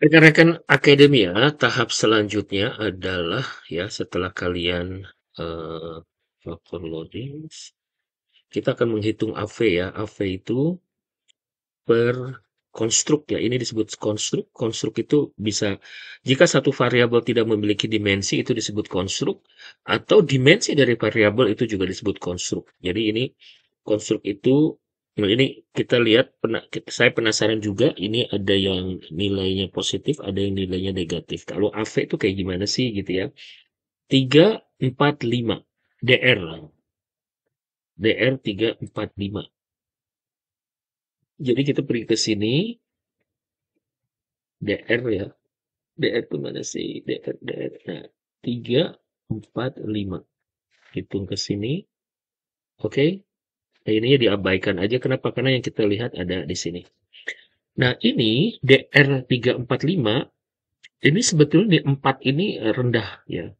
Rekan-rekan akademia, tahap selanjutnya adalah ya setelah kalian loading, kita akan menghitung AV ya. AV itu per konstruk ya. Ini disebut konstruk. Konstruk itu bisa jika satu variabel tidak memiliki dimensi itu disebut konstruk atau dimensi dari variabel itu juga disebut konstruk. Jadi ini konstruk itu nah ini kita lihat saya penasaran juga ini ada yang nilainya positif, ada yang nilainya negatif. Kalau AV itu kayak gimana sih gitu ya. 3, 4, 5. DR. DR 3, 4, 5. Jadi kita pergi ke sini, DR ya. DR itu mana sih? DR. Nah, 3, 4, 5. Hitung ke sini. Oke. Nah, ini diabaikan aja. Kenapa? Karena yang kita lihat ada di sini. Nah, ini DR 3, 4, 5. Ini sebetulnya di 4 ini rendah ya.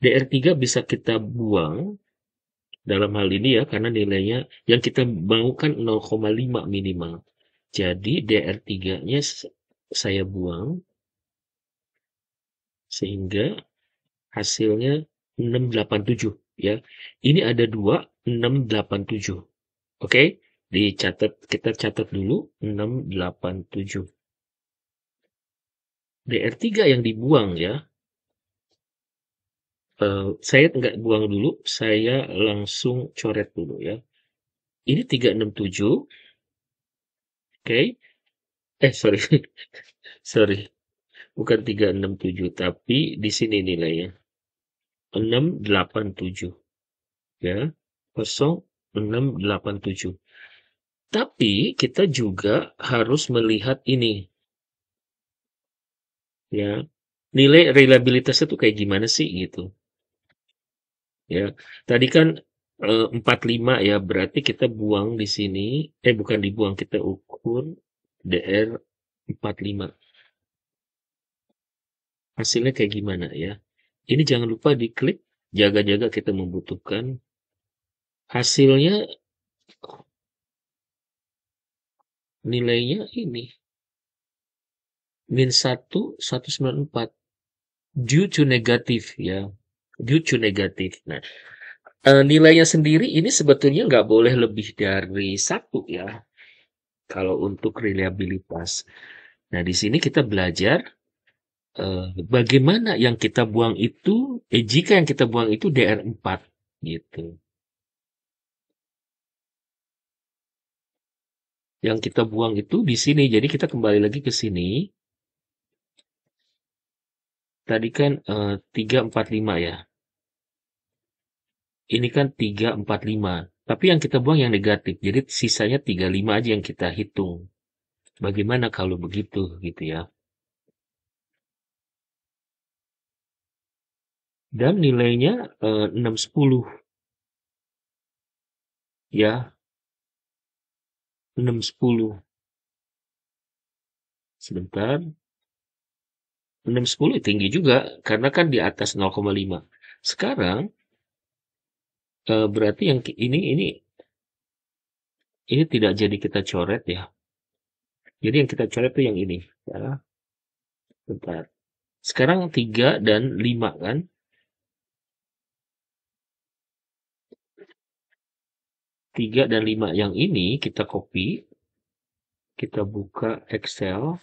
DR 3 bisa kita buang dalam hal ini ya. Karena nilainya yang kita mau kan 0,5 minimal. Jadi DR 3-nya saya buang. Sehingga hasilnya 687 ya. Ini ada 2, 687. Oke, dicatat, kita catat dulu 687. DR3 yang dibuang ya. Saya nggak buang dulu, saya langsung coret dulu ya. Ini 367. Oke. Sorry. Sorry. Bukan 367, tapi di sini nilainya 687 ya. 0687. Tapi kita juga harus melihat ini ya. Nilai reliabilitasnya tuh kayak gimana sih gitu ya. Tadi kan 45 ya, berarti kita buang di sini, bukan dibuang, kita ukur DR 45. Hasilnya kayak gimana ya. Ini jangan lupa diklik, jaga-jaga kita membutuhkan. Hasilnya nilainya ini min 1,194 due to negatif ya. Due to negatif. Nah, nilainya sendiri ini sebetulnya nggak boleh lebih dari 1 ya, kalau untuk reliabilitas. Nah, di sini kita belajar bagaimana yang kita buang itu, jika yang kita buang itu DR4 gitu. Yang kita buang itu di sini. Jadi kita kembali lagi ke sini. Tadi kan 3, 4, 5 ya. Ini kan 3, 4, 5. Tapi yang kita buang yang negatif. Jadi sisanya 3, 5 aja yang kita hitung. Bagaimana kalau begitu gitu ya. Dan nilainya 610 ya. 610. Sebentar. 610 tinggi juga karena kan di atas 0,5. Sekarang berarti yang ini tidak jadi kita coret ya. Jadi yang kita coret itu yang ini ya. Bentar. Sekarang 3 dan 5 kan. 3 dan 5 yang ini kita copy, kita buka Excel.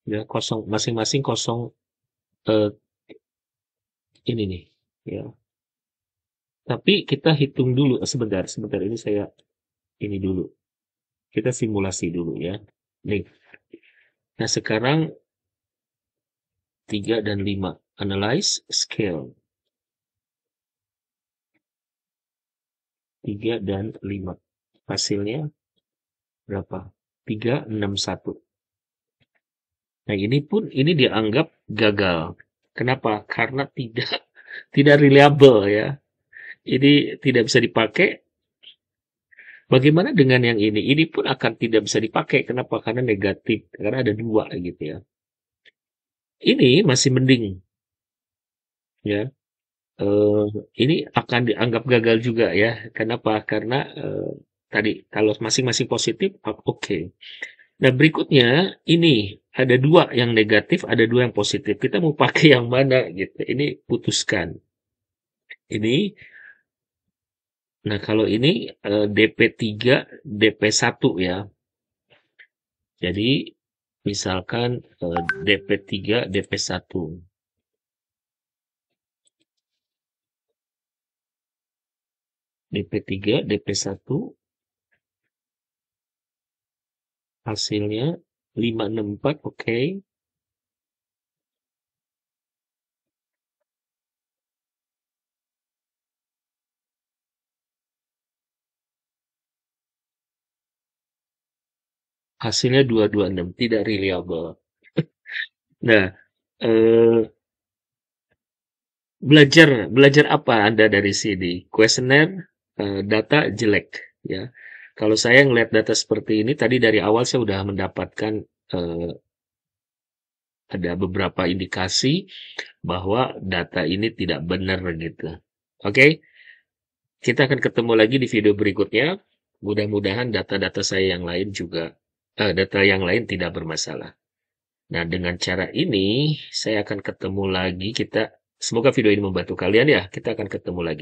Ya, kosong masing-masing kosong eh, ini nih ya. Tapi kita hitung dulu sebentar ini saya ini dulu. Kita simulasi dulu ya. Nih. Nah, sekarang 3 dan 5. Analyze scale. 3 dan 5. Hasilnya berapa? 361. Nah, ini dianggap gagal. Kenapa? Karena tidak reliable ya. Ini tidak bisa dipakai. Bagaimana dengan yang ini? Ini pun akan tidak bisa dipakai. Kenapa? Karena negatif. Karena ada 2 gitu ya. Ini masih mending ya. Eh, ini akan dianggap gagal juga ya. Kenapa? Karena tadi. Kalau masing-masing positif, oke. Nah, berikutnya ini ada dua yang negatif, ada dua yang positif. Kita mau pakai yang mana gitu? Ini putuskan. Ini, nah kalau ini DP3, DP1 ya. Jadi misalkan DP3, DP1. DP3, DP1 hasilnya 564, oke. Hasilnya 226, tidak reliable. Nah, eh, belajar belajar apa Anda dari sini? Kuesioner, data jelek, ya. Kalau saya ngelihat data seperti ini, tadi dari awal saya sudah mendapatkan eh, ada beberapa indikasi bahwa data ini tidak benar gitu. Oke, kita akan ketemu lagi di video berikutnya. Mudah-mudahan data-data saya yang lain juga, data yang lain tidak bermasalah. Nah, dengan cara ini, saya akan ketemu lagi. Semoga video ini membantu kalian ya. Kita akan ketemu lagi.